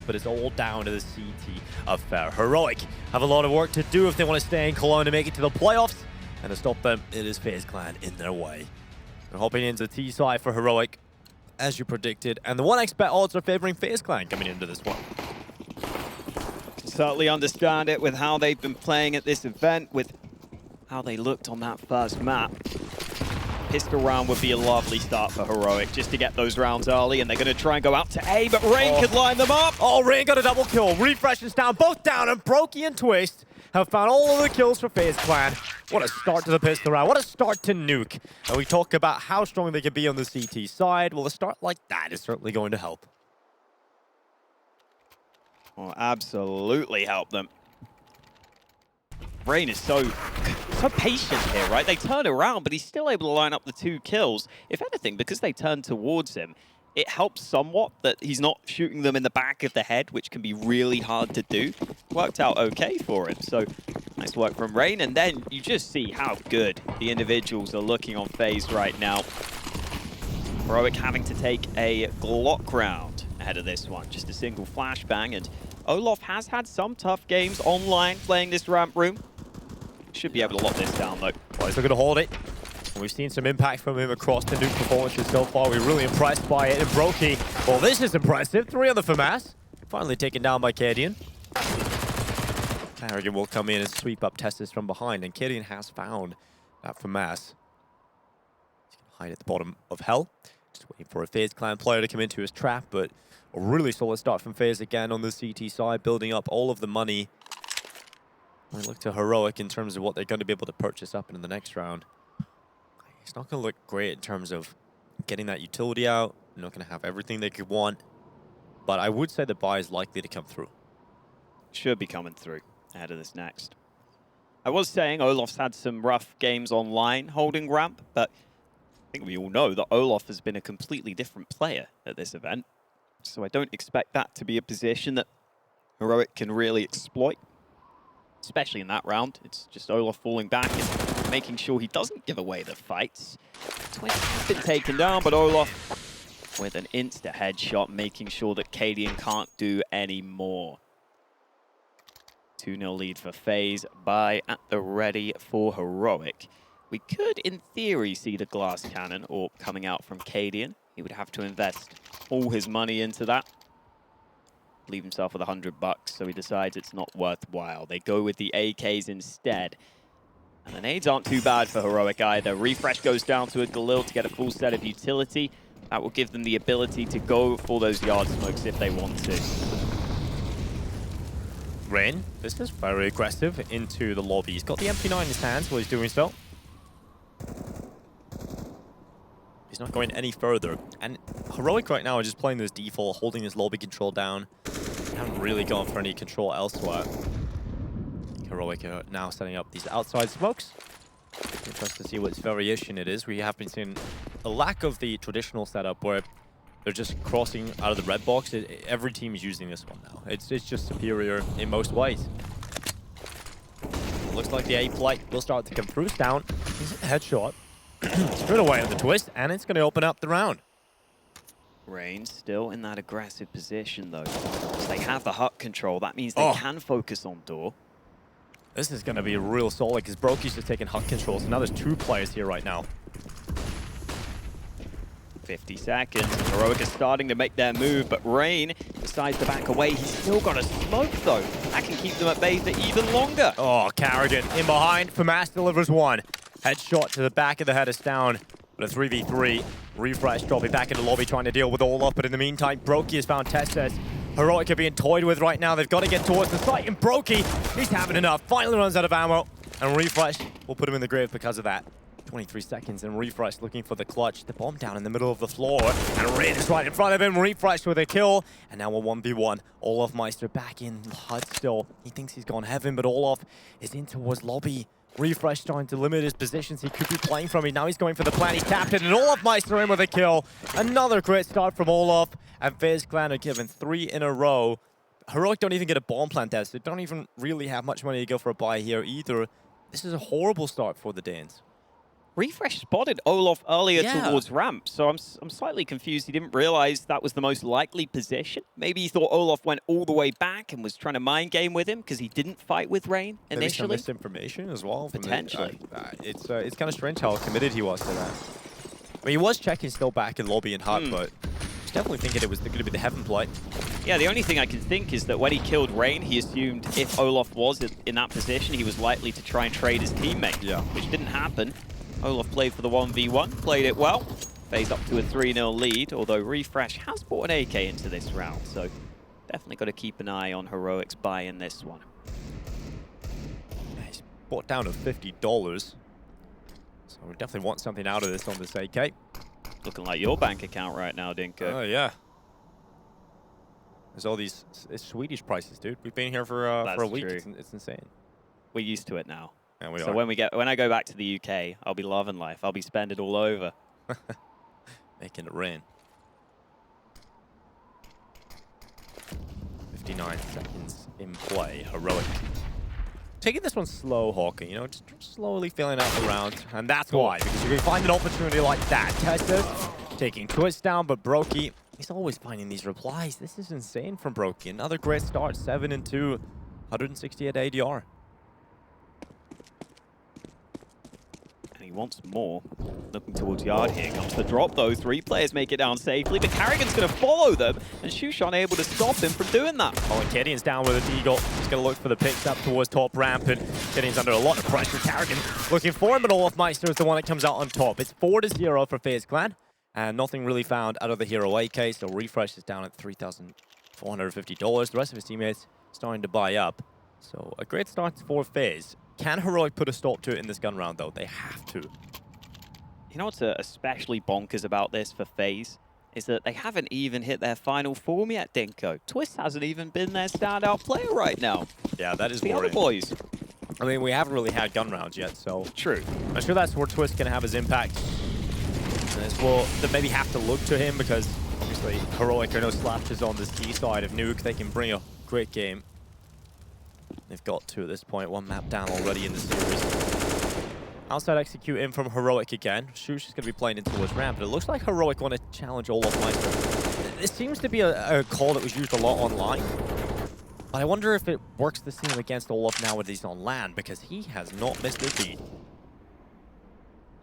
but it's all down to the CT affair. Heroic have a lot of work to do if they want to stay in Cologne to make it to the playoffs, and to stop them, it is FaZe Clan in their way. They're hopping into T side for Heroic, as you predicted, and the 1x bet odds are favoring FaZe Clan coming into this one. Certainly understand it with how they've been playing at this event, with how they looked on that first map. Pistol round would be a lovely start for Heroic, just to get those rounds early, and they're going to try and go out to A, but Rain could line them up. Oh, Rain got a double kill. Refresh is down, both down, and Brokey and Twist have found all of the kills for FaZe Clan. What a start to the pistol round. What a start to Nuke. And we talk about how strong they can be on the CT side. Well, a start like that is certainly going to help. Will absolutely help them. Rain is so patient here, right? They turn around, but he's still able to line up the 2 kills. If anything, because they turn towards him, it helps somewhat that he's not shooting them in the back of the head, which can be really hard to do. Worked out okay for him, so nice work from Rain. And then you just see how good the individuals are looking on FaZe right now. Heroic having to take a Glock round ahead of this one. Just a single flashbang, and Olof has had some tough games online playing this ramp room. Should be able to lock this down, though. Well, he's looking to hold it. And we've seen some impact from him across the Nuke performances so far. We're really impressed by it. And Brokey, well, this is impressive. 3 on the FAMAS. Finally taken down by Cadian. Carrigan will come in and sweep up Testis from behind. And Cadian has found that FAMAS. He's going to hide at the bottom of Hell. Just waiting for a FaZe Clan player to come into his trap. But a really solid start from FaZe again on the CT side, building up all of the money. We look to Heroic in terms of what they're going to be able to purchase up in the next round. It's not going to look great in terms of getting that utility out. They're not going to have everything they could want. But I would say the buy is likely to come through. Should be coming through ahead of this next. I was saying Olof's had some rough games online holding ramp, but I think we all know that Olof has been a completely different player at this event. So I don't expect that to be a position that Heroic can really exploit. Especially in that round. It's just Olof falling back and making sure he doesn't give away the fights. Twist has been taken down, but Olof with an insta headshot, making sure that Cadian can't do any more. 2-0 lead for FaZe. Buy at the ready for Heroic. We could, in theory, see the glass cannon or coming out from Cadian. He would have to invest all his money into that. Leave himself with $100, so he decides it's not worthwhile. They go with the AKs instead. And the nades aren't too bad for Heroic either. Refresh goes down to a Galil to get a full set of utility. That will give them the ability to go for those yard smokes if they want to. Rain, this is very aggressive into the lobby. He's got the MP9 in his hands while he's doing so. He's not going any further. And Heroic right now are just playing this default, holding this lobby control down. They haven't really gone for any control elsewhere. Heroic are now setting up these outside smokes. Interesting to see what variation it is. We have been seeing a lack of the traditional setup where they're just crossing out of the red box. Every team is using this one now. It's just superior in most ways. Looks like the A flight will start to come through. Down. He's a headshot. Straight away on the twist, and it's going to open up the round. Rain still in that aggressive position, though. So they have the hut control. That means they can focus on door. This is going to be real solid because Brokey's just taking hut control. So now there's 2 players here right now. 50 seconds. Heroic is starting to make their move, but Rain decides to back away. He's still got a smoke, though. That can keep them at bay for even longer. Oh, Carrigan in behind. FAMAS delivers 1. Headshot to the back of the head is down. But a 3v3. Refresh dropping back in the lobby trying to deal with Olof. But in the meantime, Brokey has found Testis. Heroic are being toyed with right now. They've got to get towards the site. And Brokey, he's having enough. Finally runs out of ammo. And Refresh will put him in the grave because of that. 23 seconds and Refresh looking for the clutch. The bomb down in the middle of the floor. And Rain is right in front of him. Refresh with a kill. And now a 1v1. Olaf Meister back in HUD still. He thinks he's gone heaven, but Olaf is in towards lobby. Refresh trying to limit his positions he could be playing from. Now he's going for the plan. He's tapped it, and Olaf Meister in with a kill. Another great start from Olaf. And FaZe Clan are given 3 in a row. Heroic don't even get a bomb plant test. They don't even really have much money to go for a buy here either. This is a horrible start for the Danes. Refresh spotted Olaf earlier Yeah. towards ramp, so I'm slightly confused. He didn't realize that was the most likely position. Maybe he thought Olaf went all the way back and was trying to mind game with him because he didn't fight with Rain Maybe some initially. misinformation as well. Potentially. It's kind of strange how committed he was to that. I mean, he was checking still back in lobby and hut, but I was definitely thinking it was going to be the heaven play. Yeah, the only thing I can think is that when he killed Rain, he assumed if Olaf was in that position, he was likely to try and trade his teammate, which didn't happen. Olaf played for the 1v1, played it well. FaZe up to a 3-0 lead, although Refresh has brought an AK into this round, so definitely got to keep an eye on Heroic's buy in this one. He's bought down to $50, so we definitely want something out of this on this AK. Looking like your bank account right now, Dinko. Oh, yeah. There's all these Swedish prices, dude. We've been here for a week. It's insane. We're used to it now. And we so are. when I go back to the UK, I'll be loving life. I'll be spending all over. Making it rain. 59 seconds in play. Heroic. Taking this one slow, Hawker, you know, just slowly filling out the round. And that's why, because you can find an opportunity like that. Tessus taking Twist down, but Brokey, he's always finding these replies. This is insane from Brokey. Another great start, 7-2, 168 ADR. He wants more. Looking towards yard here. Comes the drop though. 3 players make it down safely, but Carrigan's going to follow them, and Shushan able to stop him from doing that. Oh, and Gideon's down with a deagle. He's going to look for the picks up towards top ramp, and Gideon's under a lot of pressure. Carrigan looking for him, but Olaf Meister is the one that comes out on top. It's 4-0 for FaZe Clan, and nothing really found out of the Hero AK, so Refresh is down at $3,450. The rest of his teammates starting to buy up. So a great start for FaZe. Can Heroic put a stop to it in this gun round, though? They have to. You know what's especially bonkers about this for FaZe? Is that they haven't even hit their final form yet, Dinko. Twist hasn't even been their standout player right now. Yeah, that is the worrying. other boys. I mean, we haven't really had gun rounds yet, so... True. I'm sure that's where Twist can have his impact. And as well, they maybe have to look to him, because obviously Heroic are no slouches on this key side of Nuke. They can bring a great game. They've got 2 at this point, 1 map down already in the series. Outside execute in from Heroic again. Shush is going to be playing into towards ramp, but it looks like Heroic want to challenge Olaf Meister. This seems to be a call that was used a lot online. But I wonder if it works the same against Olaf now that he's on land, because he has not missed a beat.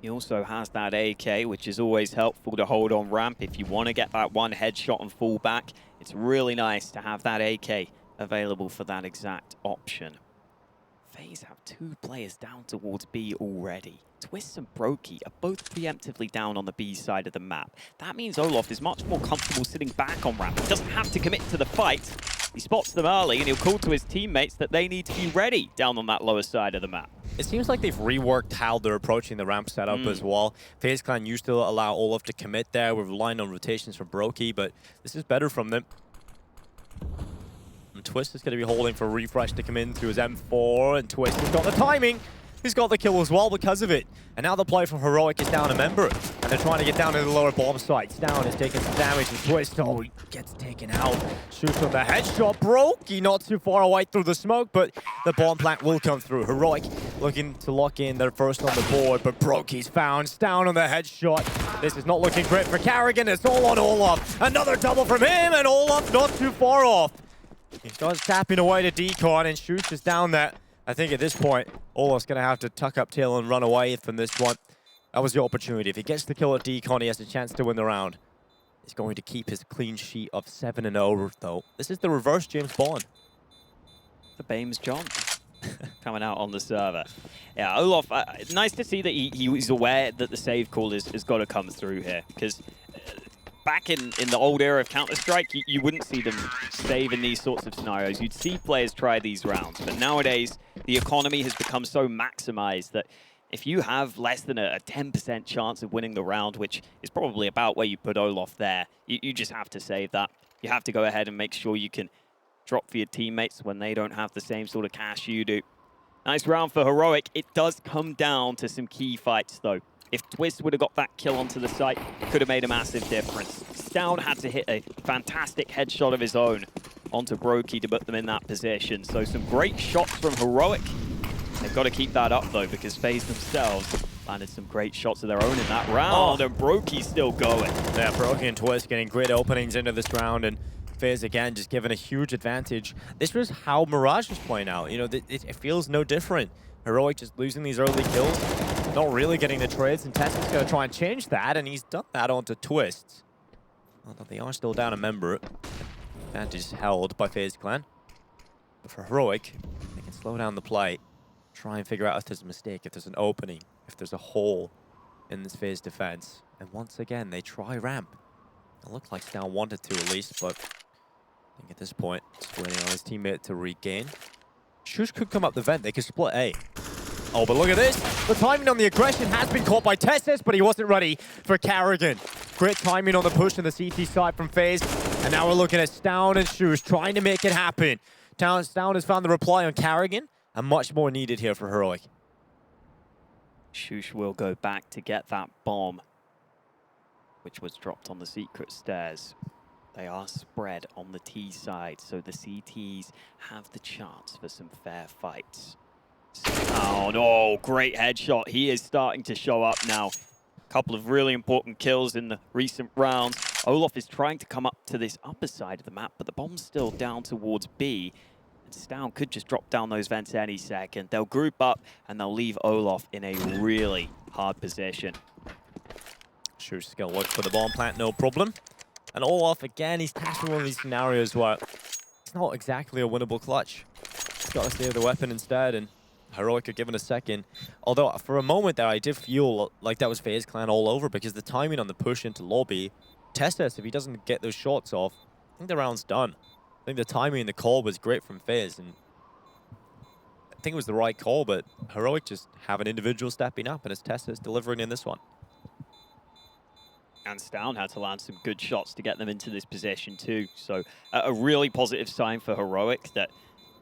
He also has that AK, which is always helpful to hold on ramp if you want to get that one headshot and fall back. It's really nice to have that AK available for that exact option. FaZe have 2 players down towards B already. Twist and Brokey are both preemptively down on the B side of the map. That means Olaf is much more comfortable sitting back on ramp. He doesn't have to commit to the fight. He spots them early and he'll call to his teammates that they need to be ready down on that lower side of the map. It seems like they've reworked how they're approaching the ramp setup as well. FaZe Clan used to allow Olaf to commit there. We're relying on rotations from Brokey, but this is better from them. And Twist is going to be holding for Refresh to come into his M4, and Twist has got the timing. He's got the kill as well because of it. And now the play from Heroic is down a member, and they're trying to get down to the lower bomb site. Down is taking some damage, and Twist, oh, he gets taken out. Shoots with the headshot. Brokey not too far away through the smoke, but the bomb plant will come through. Heroic looking to lock in their first on the board, but Brokey's found. Down on the headshot. This is not looking great for Carrigan. It's all on Olaf. Another double from him, and Olaf not too far off. He starts tapping away to Decon, and Shoots is down there. I think at this point, Olaf's going to have to tuck up tail and run away from this one. That was the opportunity. If he gets the kill at Decon, he has a chance to win the round. He's going to keep his clean sheet of 7-0, though. This is the reverse James Bond. The Bames John coming out on the server. Yeah, Olaf, nice to see that he's aware that the save call has got to come through here, because back in the old era of Counter-Strike, you wouldn't see them save in these sorts of scenarios. You'd see players try these rounds, but nowadays the economy has become so maximized that if you have less than a 10% chance of winning the round, which is probably about where you put Olaf there, you just have to save that. You have to go ahead and make sure you can drop for your teammates when they don't have the same sort of cash you do. Nice round for Heroic. It does come down to some key fights, though. If Twist would have got that kill onto the site, it could have made a massive difference. Stoud had to hit a fantastic headshot of his own onto Brokey to put them in that position. So some great shots from Heroic. They've got to keep that up, though, because FaZe themselves Landed some great shots of their own in that round, and Brokey's still going. Yeah, Brokey and Twist getting great openings into this round, and FaZe again just given a huge advantage. This was how Mirage was playing out. You know, it feels no different. Heroic just losing these early kills, not really getting the trades, and Tessa's going to try and change that, and he's done that onto Twist. Although they are still down a member. Advantage is held by FaZe Clan. But for Heroic, they can slow down the play, try and figure out if there's a mistake, if there's an opening, if there's a hole in this FaZe defense. And once again, they try ramp. It looked like Snow wanted to at least, but I think at this point, just waiting on his teammate to regain. Shush could come up the vent, they could split A. Oh, but look at this. The timing on the aggression has been caught by Tessus, but he wasn't ready for Carrigan. Great timing on the push on the CT side from FaZe. And now we're looking at Stown and Shush trying to make it happen. Stown has found the reply on Carrigan, and much more needed here for Heroic. Shush will go back to get that bomb, which was dropped on the secret stairs. They are spread on the T side, so the CTs have the chance for some fair fights. Oh no, great headshot. He is starting to show up now. Couple of really important kills in the recent rounds. Olof is trying to come up to this upper side of the map, but the bomb's still down towards B. Stown could just drop down those vents any second. They'll group up and they'll leave Olof in a really hard position. Shush is going to look for the bomb plant, no problem. And Olof, again, he's tasked one of these scenarios where it's not exactly a winnable clutch. He's got to save the weapon instead, and Heroic are given a second. Although, for a moment there, I did feel like that was FaZe Clan all over, because the timing on the push into lobby, Tessus, if he doesn't get those shots off, I think the round's done. I think the timing and the call was great from FaZe, and I think it was the right call, but Heroic just have an individual stepping up, and it's Tessus delivering in this one. And Stown had to land some good shots to get them into this position too. So a really positive sign for Heroic that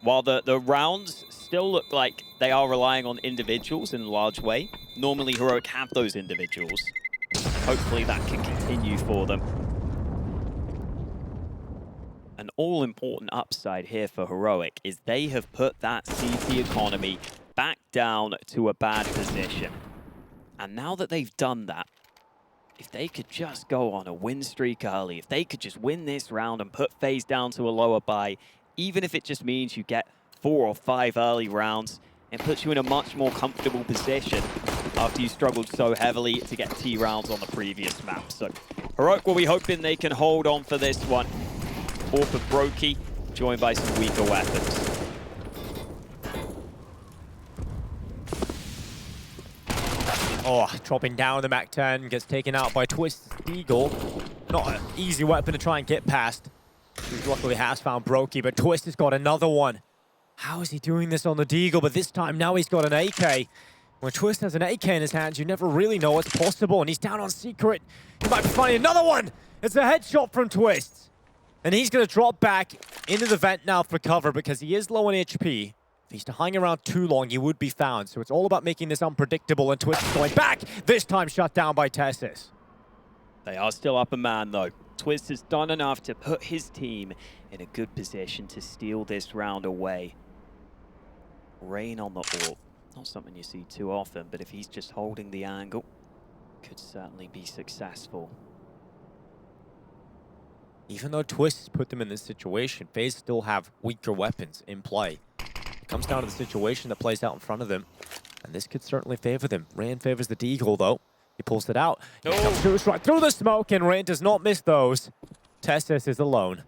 while the rounds still look like they are relying on individuals in a large way, normally Heroic have those individuals. Hopefully that can continue for them. An all-important upside here for Heroic is they have put that CT economy back down to a bad position. And now that they've done that, if they could just go on a win streak early, if they could just win this round and put FaZe down to a lower buy, even if it just means you get 4 or 5 early rounds, it puts you in a much more comfortable position after you struggled so heavily to get T rounds on the previous map. So Heroic will be hoping they can hold on for this one. Orp of Brokey, joined by some weaker weapons. Oh, dropping down the MAC-10, gets taken out by Twist's Deagle. Not an easy weapon to try and get past. He luckily has found Brokey, but Twist has got another one. How is he doing this on the Deagle? But this time now he's got an AK. When Twist has an AK in his hands, you never really know what's possible, and he's down on secret. He might be finding another one! It's a headshot from Twist. And he's going to drop back into the vent now for cover because he is low on HP. If he's to hang around too long, he would be found. So it's all about making this unpredictable, and Twist is going back. This time shut down by Tessus. They are still up a man, though. Twist has done enough to put his team in a good position to steal this round away. Rain on the AWP. Not something you see too often, but if he's just holding the angle, could certainly be successful. Even though Twist has put them in this situation, FaZe still have weaker weapons in play. It comes down to the situation that plays out in front of them, and this could certainly favor them. Rain favors the Deagle, though. He pulls it out. He comes right through the smoke, and Rain does not miss those. Tessus is alone.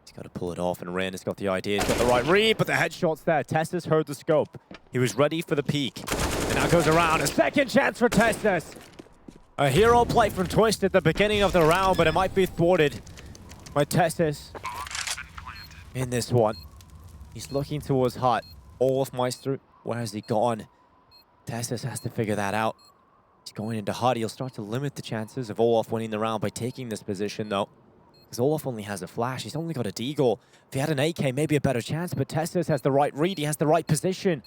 He's got to pull it off, and Rain has got the idea. He's got the right read, but the headshot's there. Tessus heard the scope. He was ready for the peek. And now goes around. A second chance for Tessus. A hero play from Twist at the beginning of the round, but it might be thwarted by Tessus in this one. He's looking towards Hut. Olaf Meister, where has he gone? Tessus has to figure that out. He's going into Hut. He'll start to limit the chances of Olaf winning the round by taking this position, though. Because Olaf only has a flash. He's only got a Deagle. If he had an AK, maybe a better chance, but Tessus has the right read. He has the right position.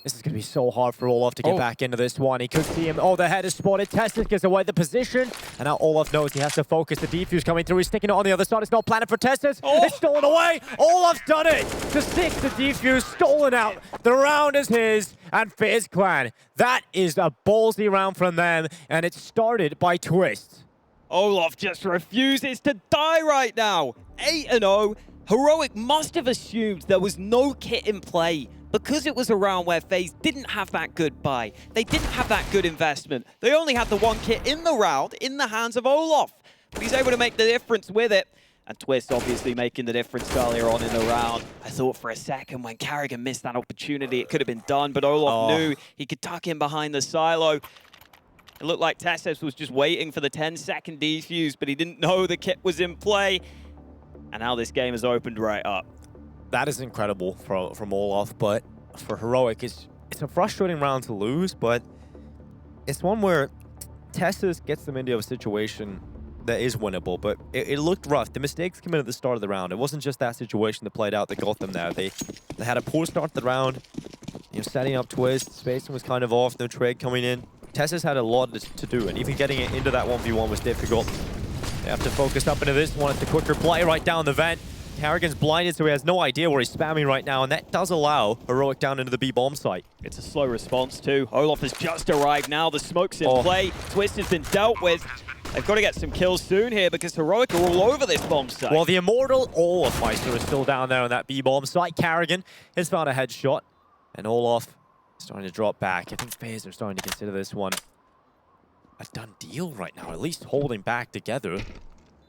This is going to be so hard for Olaf to get back into this one. He could see him. Oh, the head is spotted. Tessus gives away the position. And now Olaf knows he has to focus. The defuse coming through. He's sticking it on the other side. It's not planted for Tessus. It's stolen away. Olaf's done it. To 6, the defuse stolen out. The round is his. and FaZe Clan. That is a ballsy round from them, and it's started by Twist. Olaf just refuses to die right now. 8-0. Heroic must have assumed there was no kit in play because it was a round where FaZe didn't have that good buy. They didn't have that good investment. They only had the one kit in the round in the hands of Olaf. But he's able to make the difference with it. And Twist obviously making the difference earlier on in the round. I thought for a second when Carrigan missed that opportunity, it could have been done, but Olaf knew he could tuck in behind the silo. It looked like Tesses was just waiting for the 10-second defuse, but he didn't know the kit was in play. And now this game has opened right up. That is incredible from Olaf, but for Heroic, it's a frustrating round to lose, but it's one where Tesses gets them into a situation that is winnable, but it looked rough. The mistakes came in at the start of the round. It wasn't just that situation that played out that got them there. They had a poor start to the round, setting up Twist. Spacing was kind of off, no trade coming in. Tesses had a lot to do, and even getting it into that 1v1 was difficult. They have to focus up into this one. It's the quicker play right down the vent. Carrigan's blinded, so he has no idea where he's spamming right now, and that does allow Heroic down into the B-bomb site. It's a slow response too. Olaf has just arrived now. The smoke's in play. Twist has been dealt with. They've got to get some kills soon here because Heroic are all over this bomb site. Well, the immortal Olaf Meister is still down there on that B-bomb site. Carrigan has found a headshot, and Olaf is starting to drop back. I think FaZe are starting to consider this one a done deal right now, at least holding back together.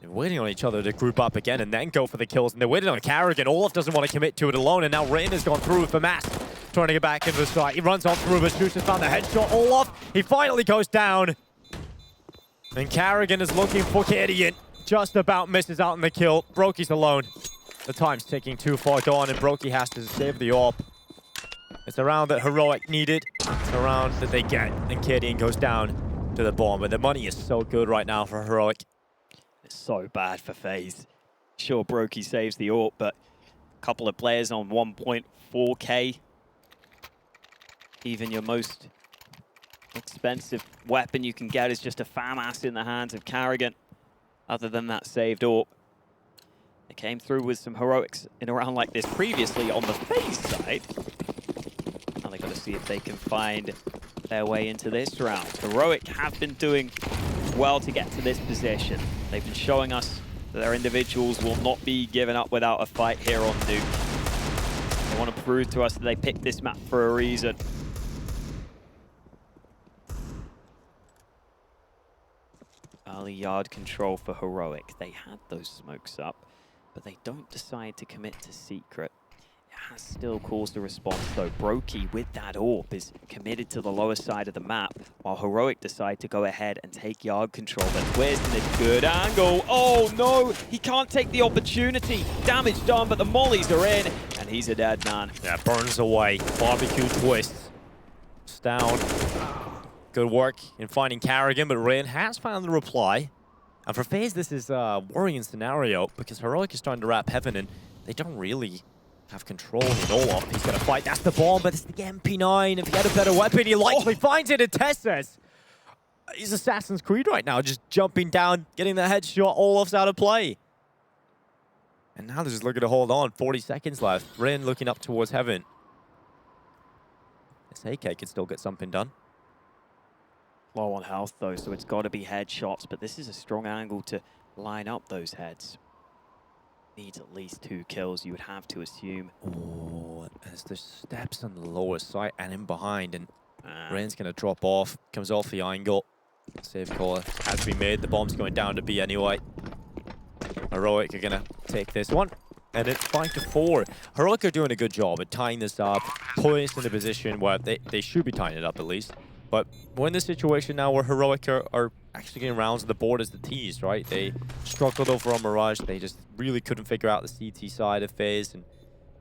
They're waiting on each other to group up again and then go for the kills, and they're waiting on Carrigan. Olaf doesn't want to commit to it alone, and now Rain has gone through for Mass, trying to get back into the site. He runs on through, but Shoosh has found the headshot. Olaf, he finally goes down. And Carrigan is looking for Gideon. Just about misses out on the kill. Brokey's alone. The time's ticking too far gone, and Brokey has to save the AWP. It's a round that Heroic needed. It's a round that they get, and Gideon goes down to the bomb. But the money is so good right now for Heroic. It's so bad for FaZe. Sure, Brokey saves the AWP, but a couple of players on 1.4k. Even your most expensive weapon you can get is just a FAMAS in the hands of Carrigan. Other than that saved AWP. They came through with some heroics in a round like this previously on the FaZe side. Now they've got to see if they can find their way into this round. Heroic have been doing well to get to this position. They've been showing us that their individuals will not be given up without a fight here on Nuke. They want to prove to us that they picked this map for a reason. Early yard control for Heroic. They had those smokes up, but they don't decide to commit to secret. It has still caused a response though. Brokey with that AWP is committed to the lower side of the map, while Heroic decide to go ahead and take yard control. But Twist in a good angle. Oh no, he can't take the opportunity. Damage done, but the mollies are in, and he's a dead man. Yeah, burns away. Barbecue Twist. It's down. Good work in finding Carrigan, but Rain has found the reply. And for FaZe, this is a worrying scenario because Heroic is starting to wrap heaven, and they don't really have control with Olaf. He's going to fight. That's the bomb, but it's the MP9. If he had a better weapon, he likely finds it. And Tesses, he's Assassin's Creed right now, just jumping down, getting the headshot. Olaf's out of play. And now they're just looking to hold on. 40 seconds left. Rain looking up towards heaven. This AK can still get something done. Low on health though, so it's got to be headshots, but this is a strong angle to line up those heads. Needs at least 2 kills, you would have to assume. Oh, as the steps on the lower side and in behind, and Rain's going to drop off, comes off the angle. Save call has been made, the bomb's going down to B anyway. Heroic are going to take this one, and it's 5-4. Heroic are doing a good job at tying this up, putting us in a position where they should be tying it up at least. But we're in this situation now where Heroic are actually getting rounds on the board as the T's, right? They struggled over on Mirage. They just really couldn't figure out the CT side of FaZe. And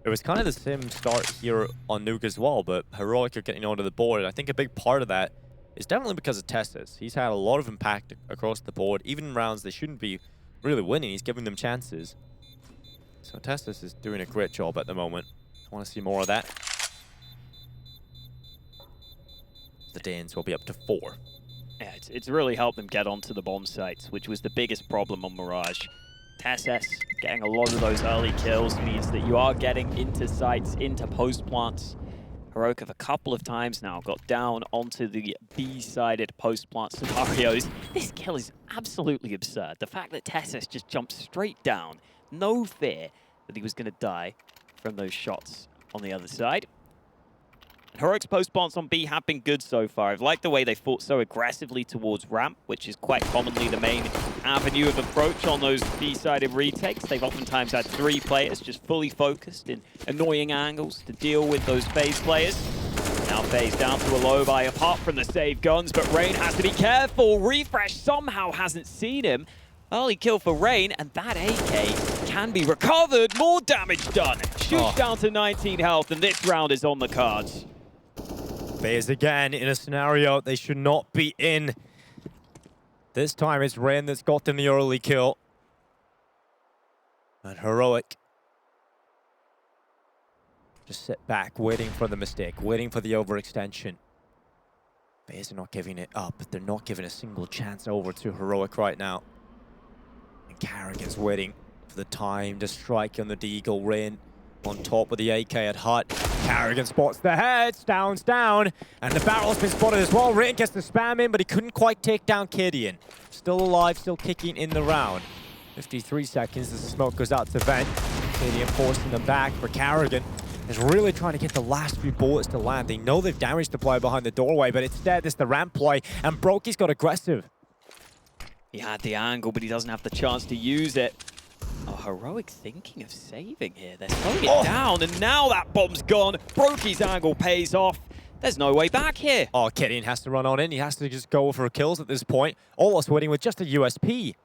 it was kind of the same start here on Nuke as well, but Heroic are getting onto the board. And I think a big part of that is definitely because of Tesses. He's had a lot of impact across the board. Even in rounds they shouldn't be really winning, he's giving them chances. So Tesses is doing a great job at the moment. I want to see more of that. The Danes will be up to 4. Yeah, it's really helped them get onto the bomb sites, which was the biggest problem on Mirage. Tesses getting a lot of those early kills means that you are getting into sites, into post plants. Heroic have a couple of times now got down onto the B-sided post-plant scenarios. This kill is absolutely absurd. The fact that Tessus just jumped straight down, no fear that he was going to die from those shots on the other side. Heroic's post-plants on B have been good so far. I've liked the way they fought so aggressively towards ramp, which is quite commonly the main avenue of approach on those B-sided retakes. They've oftentimes had 3 players just fully focused in annoying angles to deal with those FaZe players. Now FaZe down to a low buy apart from the save guns, but Rain has to be careful. Refresh somehow hasn't seen him. Early kill for Rain, and that AK can be recovered. More damage done. Shoots down to 19 health, and this round is on the cards. FaZe again in a scenario they should not be in. This time it's Rain that's got them the early kill. And Heroic just sit back, waiting for the mistake, waiting for the overextension. FaZe are not giving it up. They're not giving a single chance over to Heroic right now. And Carrigan's waiting for the time to strike on the Deagle. Rain on top with the AK at Hut. Carrigan spots the heads, down, and the barrel's been spotted as well. Rain gets the spam in, but he couldn't quite take down Kidian. Still alive, still kicking in the round. 53 seconds as the smoke goes out to Vent. Kidian forcing them back, for Carrigan is really trying to get the last few bullets to land. They know they've damaged the player behind the doorway, but instead it's the ramp play, and Brokey's got aggressive. He had the angle, but he doesn't have the chance to use it. Oh, Heroic thinking of saving here. They're slowing it down, and now that bomb's gone. Brokey's angle pays off. There's no way back here. Oh, Kidian has to run on in. He has to just go for kills at this point. Olaf's waiting with just a USP. He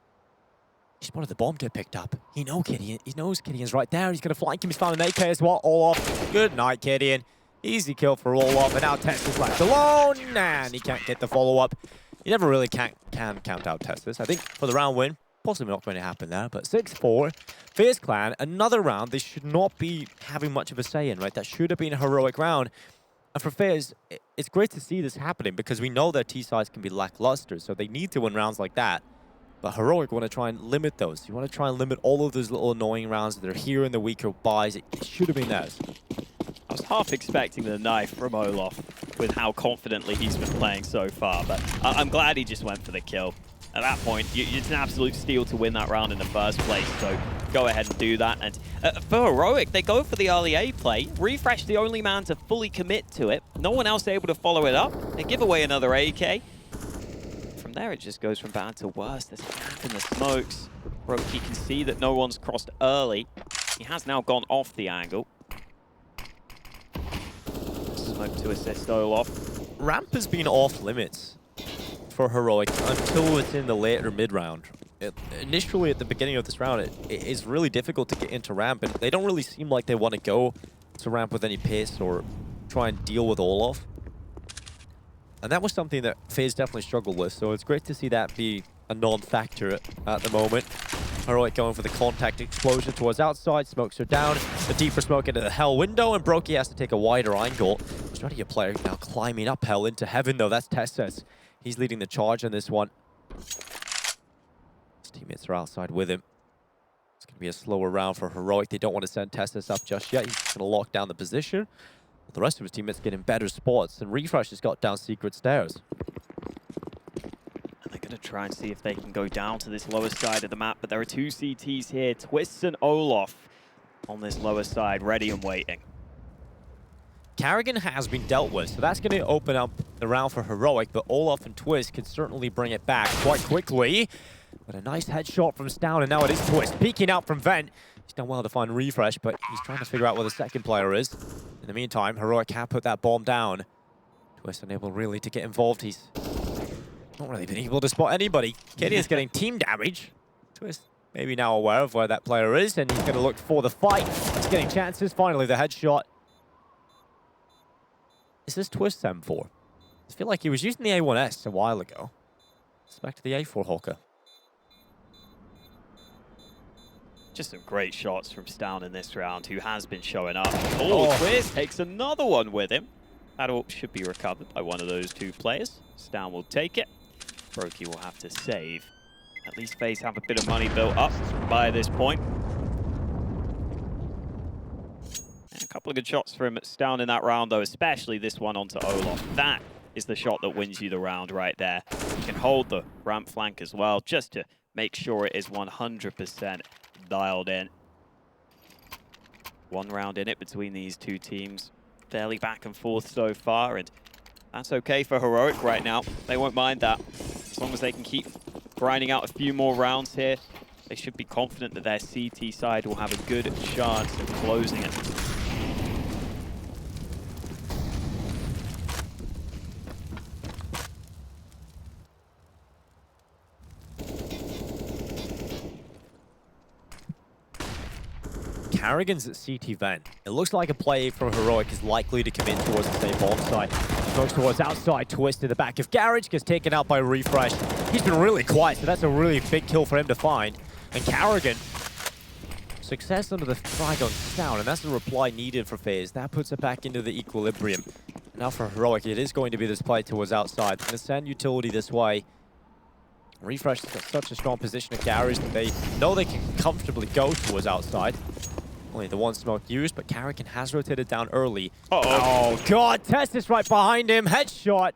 spotted the bomb get picked up. He knows Kidian's right there. He's going to flank him. He's found an AK as well. Olaf, good night, Kidian. Easy kill for Olaf, and now Tessus left alone, and he can't get the follow-up. You never really can count out Tessus. I think for the round win, possibly not going to happen there, but 6-4. FaZe Clan, another round they should not be having much of a say in, right? That should have been a heroic round. And for FaZe, it's great to see this happening because we know their T-sides can be lackluster, so they need to win rounds like that. But Heroic want to try and limit those. You want to try and limit all of those little annoying rounds that are here in the weaker buys. It should have been theirs. I was half expecting the knife from Olaf with how confidently he's been playing so far, but I'm glad he just went for the kill. At that point, it's an absolute steal to win that round in the first place, so go ahead and do that. And for Heroic, they go for the early A play. Refresh the only man to fully commit to it. No one else able to follow it up. They give away another AK. From there, it just goes from bad to worse. There's a gap in the smokes. Brokey can see that no one's crossed early. He has now gone off the angle. Smoke to assist Olaf. Ramp has been off limits for Heroic until it's in the later mid-round. Initially, at the beginning of this round, it is really difficult to get into ramp, and they don't really seem like they want to go to ramp with any pace or try and deal with Olaf. And that was something that FaZe definitely struggled with, so it's great to see that be a non-factor at the moment. Heroic going for the contact explosion towards outside, smokes are down, the deeper smoke into the hell window, and Brokey has to take a wider angle. Strategy player now climbing up hell into heaven, though. That's Tessus. He's leading the charge on this one. His teammates are outside with him. It's going to be a slower round for Heroic. They don't want to send Tessus up just yet. He's going to lock down the position. The rest of his teammates get in better spots, and Refresh has got down secret stairs. And they're going to try and see if they can go down to this lower side of the map, but there are two CTs here, Twists and Olaf, on this lower side, ready and waiting. Carrigan has been dealt with, so that's going to open up the round for Heroic, but Olaf and Twist can certainly bring it back quite quickly. But a nice headshot from Stown, and now it is Twist peeking out from Vent. He's done well to find Refresh, but he's trying to figure out where the second player is. In the meantime, Heroic can't put that bomb down. Twist unable really to get involved. He's not really been able to spot anybody. Kidian's getting team damage. Twist maybe now aware of where that player is, and he's going to look for the fight. He's getting chances. Finally, the headshot. Is this Twist M4? I feel like he was using the A1S a while ago. It's back to the A4 Hawker. Just some great shots from Stown in this round, who has been showing up. Oh, Twist takes another one with him. That should be recovered by one of those two players. Stown will take it. Brokey will have to save. At least FaZe have a bit of money built up by this point. And a couple of good shots from Stown in that round, though, especially this one onto Olof. That is the shot that wins you the round right there. You can hold the ramp flank as well, just to make sure it is 100% dialed in. One round in it between these two teams. Fairly back and forth so far, and that's okay for Heroic right now. They won't mind that. As long as they can keep grinding out a few more rounds here, they should be confident that their CT side will have a good chance of closing it. Carrigan's at CT vent. It looks like a play from Heroic is likely to come in towards the same bomb site. Smokes towards outside, twist to the back of Garage, gets taken out by Refresh. He's been really quiet, so that's a really big kill for him to find. And Carrigan, success under the frag on Stown, and that's the reply needed for FaZe. That puts it back into the equilibrium. And now for Heroic, it is going to be this play towards outside. They're going to send utility this way. Refresh has got such a strong position at Garage that they know they can comfortably go towards outside. Only the one smoke used, but Carrigan has rotated down early. Oh, God. Testis right behind him. Headshot.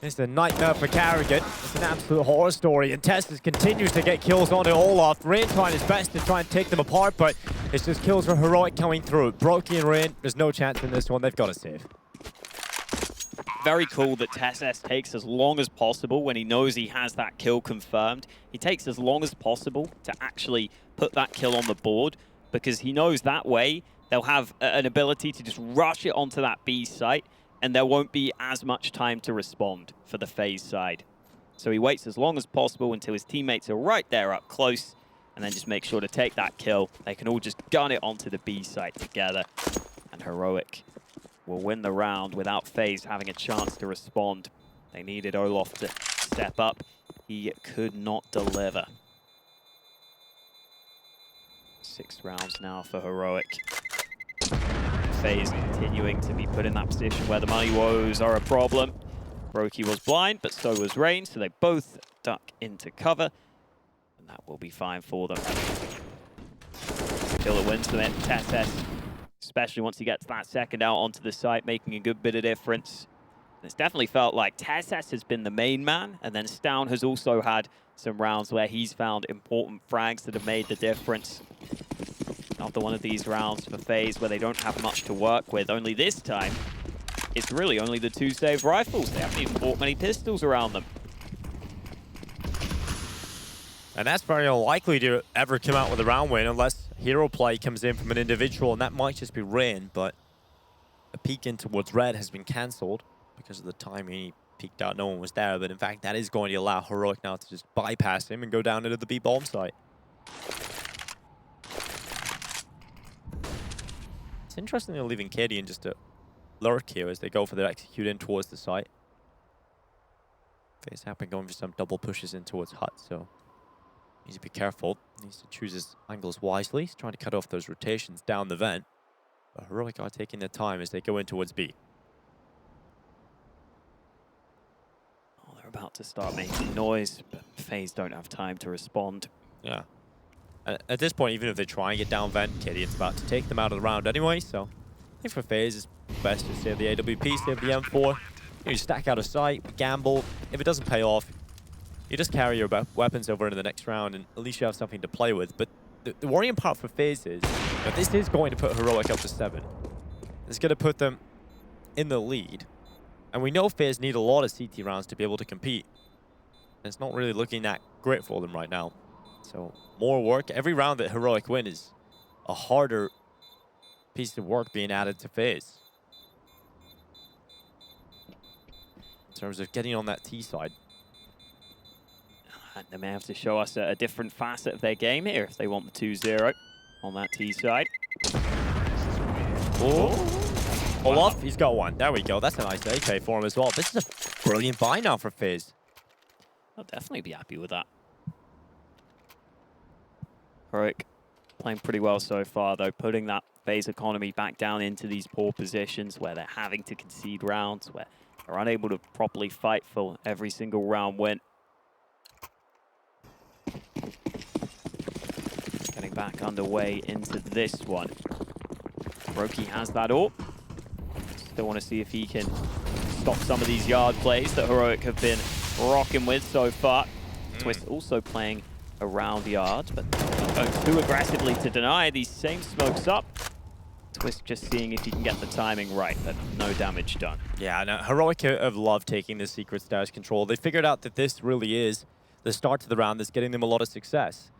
It's a nightmare for Carrigan. It's an absolute horror story. And Testis continues to get kills onto Olaf. Rain trying his best to try and take them apart, but it's just kills for Heroic coming through. Brokey and Rain, there's no chance in this one. They've got to save. Very cool that TSS takes as long as possible when he knows he has that kill confirmed. He takes as long as possible to actually put that kill on the board, because he knows that way they'll have an ability to just rush it onto that B site, and there won't be as much time to respond for the FaZe side. So he waits as long as possible until his teammates are right there up close, and then just make sure to take that kill. They can all just gun it onto the B site together, and Heroic will win the round without FaZe having a chance to respond. They needed Olaf to step up. He could not deliver. 6 rounds now for Heroic. FaZe continuing to be put in that position where the money woes are a problem. Brokey was blind, but so was Rain, so they both duck into cover, and that will be fine for them. Kill that wins them in TSS, especially once he gets that second out onto the site, making a good bit of difference. And it's definitely felt like TSS has been the main man, and then Stown has also had some rounds where he's found important frags that have made the difference. Another one of these rounds for FaZe where they don't have much to work with, only this time it's really only the 2 saved rifles. They haven't even bought many pistols around them. And that's very unlikely to ever come out with a round win unless hero play comes in from an individual, and that might just be Rain, but a peek in towards Red has been cancelled because of the time he peeked out. No one was there, but in fact that is going to allow Heroic now to just bypass him and go down into the B bomb site. It's interesting they're leaving Cadian just to lurk here as they go for their execute in towards the site. FaZe have been going for some double pushes in towards Hut, so needs to be careful. Needs to choose his angles wisely. He's trying to cut off those rotations down the vent. But Heroic are taking their time as they go in towards B. Oh, they're about to start making noise, but FaZe don't have time to respond. Yeah. At this point, even if they try and get down vent, Cadian's about to take them out of the round anyway, so I think for FaZe, it's best to save the AWP, save the M4. You stack out of sight, gamble. If it doesn't pay off, you just carry your weapons over into the next round, and at least you have something to play with. But the worrying part for FaZe is that this is going to put Heroic up to 7. It's going to put them in the lead. And we know FaZe need a lot of CT rounds to be able to compete. And it's not really looking that great for them right now. So more work. Every round that Heroic win is a harder piece of work being added to FaZe. In terms of getting on that T side. And they may have to show us a different facet of their game here if they want the 2-0 on that T side. Oh, Olaf, he's got one. There we go. That's a nice AK for him as well. This is a brilliant buy now for FaZe. I'll definitely be happy with that. Heroic playing pretty well so far, though, putting that FaZe economy back down into these poor positions where they're having to concede rounds, where they're unable to properly fight for every single round win. Getting back underway into this one. Brokey has that AWP. Still want to see if he can stop some of these yard plays that Heroic have been rocking with so far. Twist also playing around yards, but not going too aggressively to deny these same smokes up. Twist just seeing if he can get the timing right, but no damage done. Yeah, no, Heroic have loved taking the secret stairs control. They figured out that this really is the start to the round that's getting them a lot of success.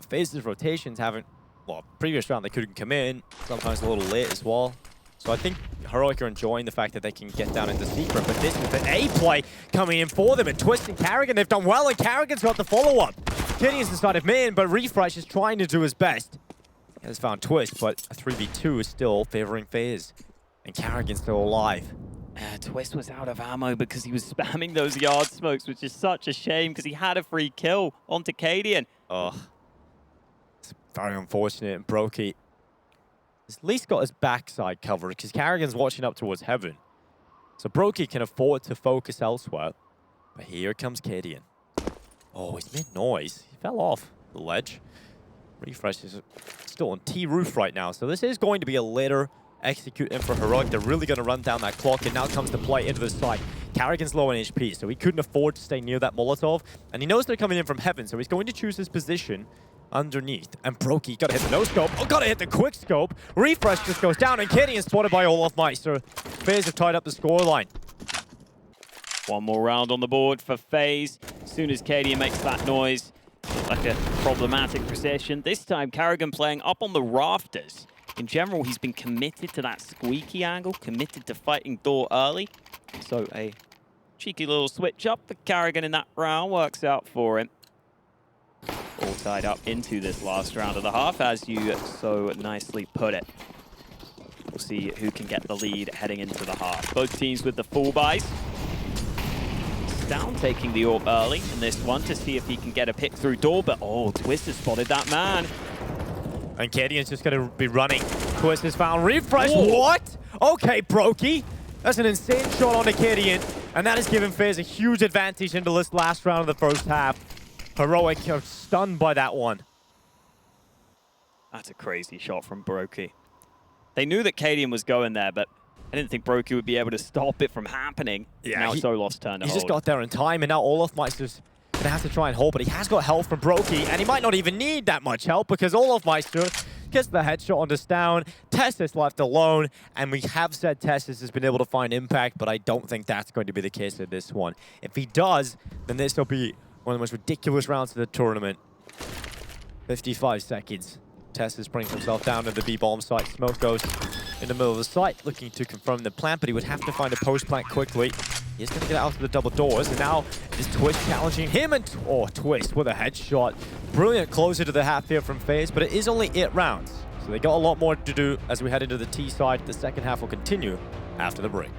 FaZe's rotations haven't, well, previous round they couldn't come in, sometimes a little late as well. So I think Heroic are enjoying the fact that they can get down into secret, but this is an A play coming in for them, and Twist and Karrigan, they've done well, and Karrigan's got the follow-up. Gideon's decided main, but Refresh is trying to do his best. He has found Twist, but a 3v2 is still favoring FaZe, and Karrigan's still alive. Twist was out of ammo because he was spamming those yard smokes, which is such a shame because he had a free kill onto Cadian. Ugh. It's very unfortunate, and Brokey has at least got his backside covered because Karrigan's watching up towards heaven. So Brokey can afford to focus elsewhere. But here comes Cadian. Oh, he's made noise. He fell off the ledge. Refresh is still on T-roof right now. So this is going to be a later execute in for Heroic. They're really going to run down that clock, and now comes the play into the site. Karrigan's low on HP, so he couldn't afford to stay near that Molotov. And he knows they're coming in from heaven, so he's going to choose his position underneath. And Brokey gotta hit the no-scope. Oh, gotta hit the quick-scope. Refresh just goes down, and Cadian spotted by Olofmeister. FaZe have tied up the scoreline. One more round on the board for FaZe. As soon as Cadian makes that noise, like a problematic possession. This time, Karrigan playing up on the rafters. In general, he's been committed to that squeaky angle, committed to fighting door early. So a cheeky little switch up for Karrigan in that round works out for him. All tied up into this last round of the half, as you so nicely put it. We'll see who can get the lead heading into the half. Both teams with the full buys. Down taking the AWP early in this one to see if he can get a pick through door, but oh, Twist has spotted that man. And Cadian's just going to be running. Twist has found Refresh. Whoa. What? Okay, Brokey. That's an insane shot onto Cadian. And that has given FaZe a huge advantage into this last round of the first half. Heroic are stunned by that one. That's a crazy shot from Brokey. They knew that Cadian was going there, but I didn't think Brokey would be able to stop it from happening. Yeah, now Solof's turn to hold. He just got there in time, and now Olofmeister's going to have to try and hold, but he has got help from Brokey, and he might not even need that much help because Olofmeister gets the headshot on this down. Testis left alone, and we have said Testis has been able to find impact, but I don't think that's going to be the case in this one. If he does, then this will be one of the most ridiculous rounds of the tournament. 55 seconds. Testis brings himself down to the B-bomb site. Smoke goes in the middle of the site, looking to confirm the plant, but he would have to find a post-plant quickly. He's going to get out of the double doors, and now is Twist challenging him, and Twist with a headshot. Brilliant closer to the half here from FaZe, but it is only 8 rounds. So they got a lot more to do as we head into the T side. The second half will continue after the break.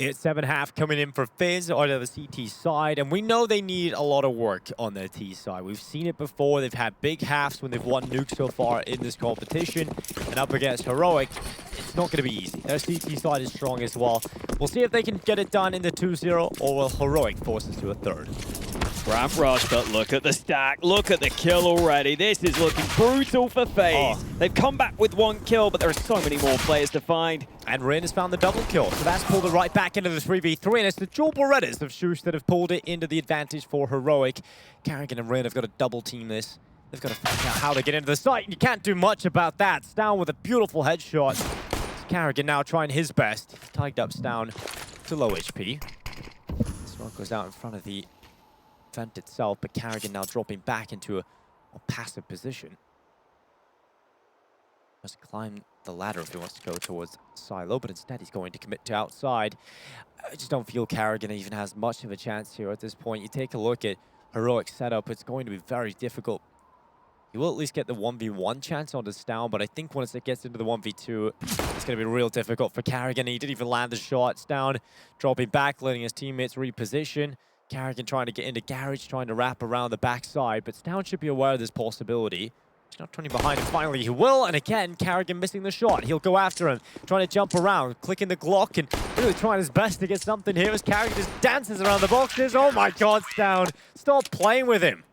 It's 7.5 coming in for FaZe out of the CT side, and we know they need a lot of work on their T side. We've seen it before. They've had big halves when they've won Nuke so far in this competition, and up against Heroic, it's not going to be easy. Their CT side is strong as well. We'll see if they can get it done in the 2-0, or will Heroic force us to a third. Grab rush, but look at the stack. Look at the kill already. This is looking brutal for FaZe. Oh. They've come back with 1 kill, but there are so many more players to find. And Rain has found the double kill, so that's pulled it right back into the 3v3, and it's the dual Berettas of Shush that have pulled it into the advantage for Heroic. Carrigan and Rain have got to double team this. They've got to find out how to get into the site, and you can't do much about that. Stown with a beautiful headshot. Carrigan now trying his best. Tagged up Stown to low HP. Smoke goes out in front of the vent itself, but Carrigan now dropping back into a passive position. Must climb the ladder if he wants to go towards Silo, but instead he's going to commit to outside. I just don't feel Carrigan even has much of a chance here at this point. You take a look at Heroic setup, it's going to be very difficult. He will at least get the 1v1 chance on this down, but I think once it gets into the 1v2, it's going to be real difficult for Carrigan. He didn't even land the shots down, dropping back, letting his teammates reposition. Carrigan trying to get into Garage, trying to wrap around the backside, but Stown should be aware of this possibility. He's not turning behind him. Finally, he will, and again, Carrigan missing the shot. He'll go after him, trying to jump around, clicking the Glock, and really trying his best to get something here as Carrigan just dances around the boxes. Oh my God, Stown, stop playing with him.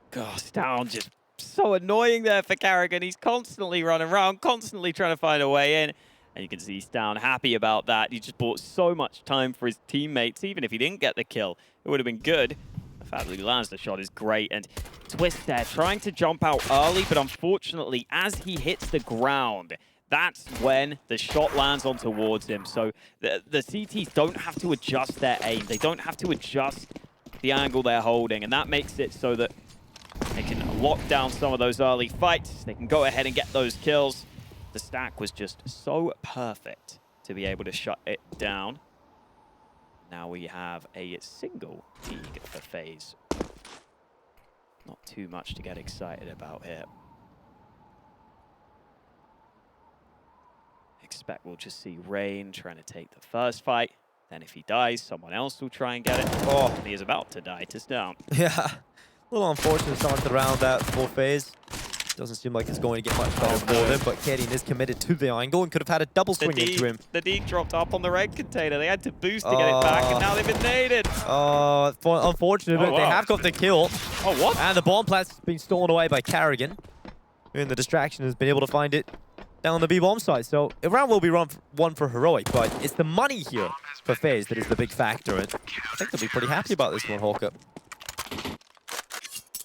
God, Stown just so annoying there for Carrigan. He's constantly running around, constantly trying to find a way in. And you can see Stown happy about that. He just bought so much time for his teammates. Even if he didn't get the kill, it would have been good. The fact that he lands the shot is great. And Twist there, trying to jump out early, but unfortunately, as he hits the ground, that's when the shot lands on towards him. So the CTs don't have to adjust their aim. They don't have to adjust the angle they're holding. And that makes it so that they can lock down some of those early fights. They can go ahead and get those kills. The stack was just so perfect to be able to shut it down. Now we have a single Teague for FaZe. Not too much to get excited about here. Expect we'll just see Rain trying to take the first fight. Then if he dies, someone else will try and get it. Oh, And he is about to die to Stown. yeah. A little unfortunate start to the round that for FaZe. Doesn't seem like it's going to get much better for them, but Kadian is committed to the angle and could have had a double swing into him. The Deke dropped up on the red container. They had to boost to get it back, and now they've been naded. Unfortunate, but they have got the kill. Oh, what? And the bomb plant's been stolen away by Carrigan. And the distraction has been able to find it down the B-bomb side. So the round will be one for Heroic, but it's the money here for FaZe that is the big factor. And I think they'll be pretty happy about this one, Hawkup.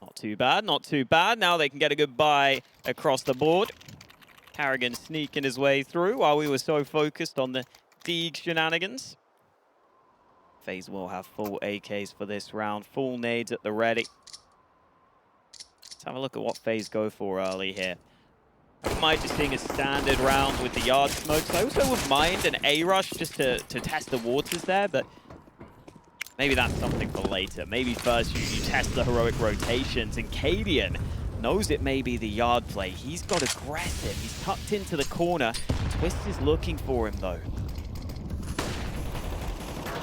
Not too bad, not too bad. Now they can get a good buy across the board. Carrigan sneaking his way through while we were so focused on the Deeg shenanigans. FaZe will have full AKs for this round, full nades at the ready. Let's have a look at what FaZe go for early here. I wouldn't mind just seeing a standard round with the yard smokes. I also wouldn't mind an A-rush just to test the waters there, but maybe that's something for later. Maybe first you test the Heroic rotations, and Kadian knows it may be the yard play. He's got aggressive. He's tucked into the corner. Twist is looking for him, though.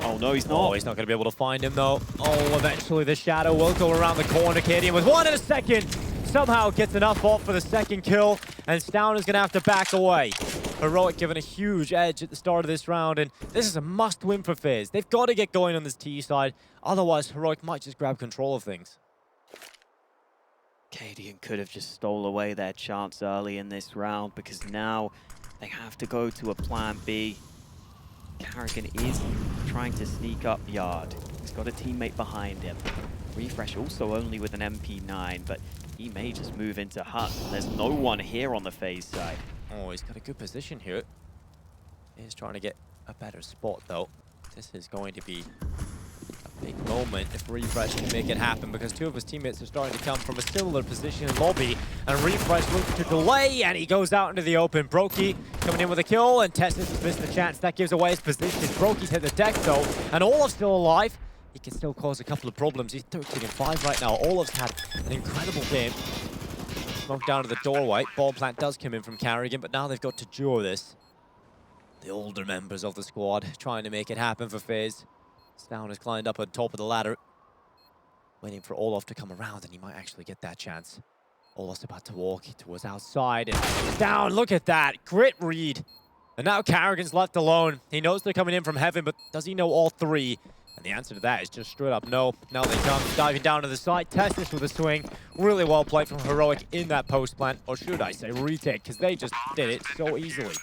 Oh, no, he's not. Oh, he's not going to be able to find him, though. Oh, eventually the shadow will go around the corner. Kadian with 1 in a second. Somehow gets enough off for the second kill, and Stown is going to have to back away. Heroic given a huge edge at the start of this round, and this is a must-win for FaZe. They've got to get going on this T side, otherwise Heroic might just grab control of things. Kadian could have just stole away their chance early in this round, because now they have to go to a plan B. Carrigan is trying to sneak up yard. He's got a teammate behind him. Refresh also only with an MP9, but he may just move into hut. There's no one here on the FaZe side. Oh, he's got a good position here. He's trying to get a better spot, though. This is going to be a big moment if Refresh can make it happen, because 2 of his teammates are starting to come from a similar position in lobby, and Refresh looks to delay, and he goes out into the open. Brokey coming in with a kill, and Tessus has missed the chance. That gives away his position. Brokey's hit the deck, though, and Olaf's still alive. He can still cause a couple of problems. He's 13-5 right now. Olaf's had an incredible game. Smoke down to the doorway. Bomb plant does come in from Carrigan, but now they've got to duo this. the older members of the squad trying to make it happen for FaZe. Stavn has climbed up on top of the ladder, waiting for Olof to come around, and he might actually get that chance. Olof's about to walk towards outside, and Stavn, look at that, grit read. And now Carrigan's left alone. He knows they're coming in from heaven, but does he know all three? And the answer to that is just straight up no. Now they come diving down to the side. Testis with a swing. Really well played from Heroic in that post plant. Or should I say retake, because they just did it so easily.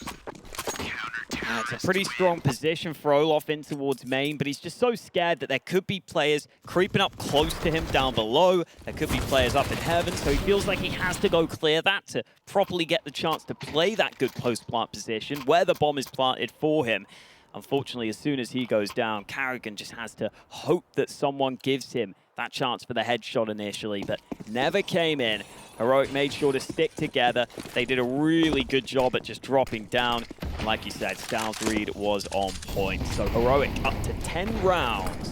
It's a pretty strong position for Olof in towards main, but he's just so scared that there could be players creeping up close to him down below. There could be players up in heaven, so he feels like he has to go clear that to properly get the chance to play that good post-plant position where the bomb is planted for him. Unfortunately, as soon as he goes down, Carrigan just has to hope that someone gives him that chance for the headshot initially, but never came in. Heroic made sure to stick together. They did a really good job at just dropping down. And like you said, Stavn's read was on point. So Heroic up to 10 rounds,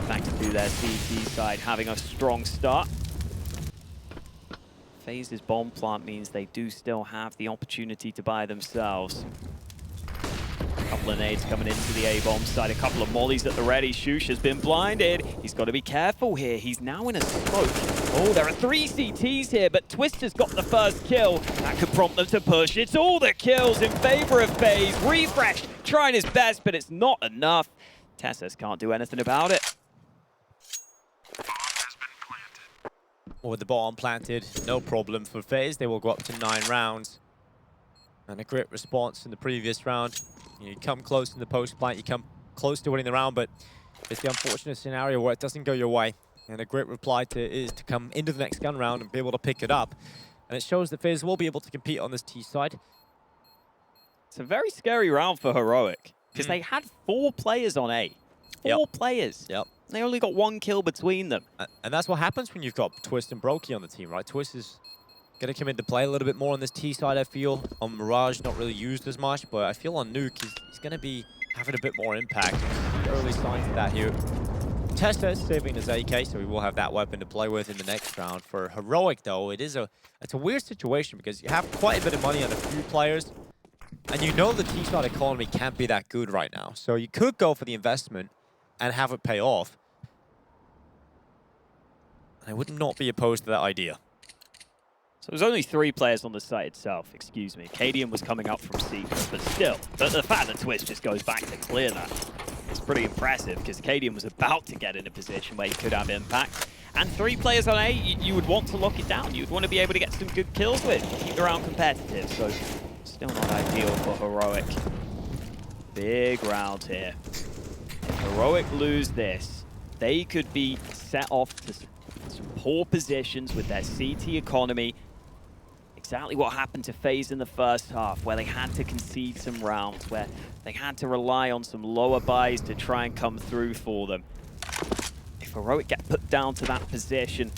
thanks to their CT side having a strong start. FaZe's bomb plant means they do still have the opportunity to buy themselves. A couple of nades coming into the A-bomb side, a couple of mollies at the ready. Shush has been blinded. He's got to be careful here. He's now in a smoke. Oh, there are 3 CTs here, but Twister's got the first kill. That could prompt them to push. It's all the kills in favor of FaZe. Refresh trying his best, but it's not enough. Tessus can't do anything about it. With the bomb planted, no problem for FaZe. They will go up to 9 rounds. And a great response in the previous round. You come close in the post plant, you come close to winning the round, but it's the unfortunate scenario where it doesn't go your way. And a great reply is to come into the next gun round and be able to pick it up. And it shows that FaZe will be able to compete on this T side. It's a very scary round for Heroic, because they had 4 players on A. 4 players. Yep. They only got 1 kill between them. And that's what happens when you've got Twist and Brokey on the team, right? Twist is going to come into play a little bit more on this T side, I feel. On Mirage, not really used as much, but I feel on Nuke, he's going to be having a bit more impact. Early signs of that here. Testa saving his AK, so he will have that weapon to play with in the next round. For Heroic, though, it's a weird situation because you have quite a bit of money on a few players, and you know the T side economy can't be that good right now. So you could go for the investment and have it pay off. I would not be opposed to that idea. So there's only 3 players on the site itself, excuse me. Cadian was coming up from Secret, but still, the fact that Twitch just goes back to clear that is pretty impressive, because Cadian was about to get in a position where he could have impact. And 3 players on A, you would want to lock it down. You'd want to be able to get some good kills with, keep the round competitive, so still not ideal for Heroic. Big round here. If Heroic lose this, they could be set off to some poor positions with their CT economy. Exactly what happened to FaZe in the first half, where they had to concede some rounds, where they had to rely on some lower buys to try and come through for them. If Heroic get put down to that position,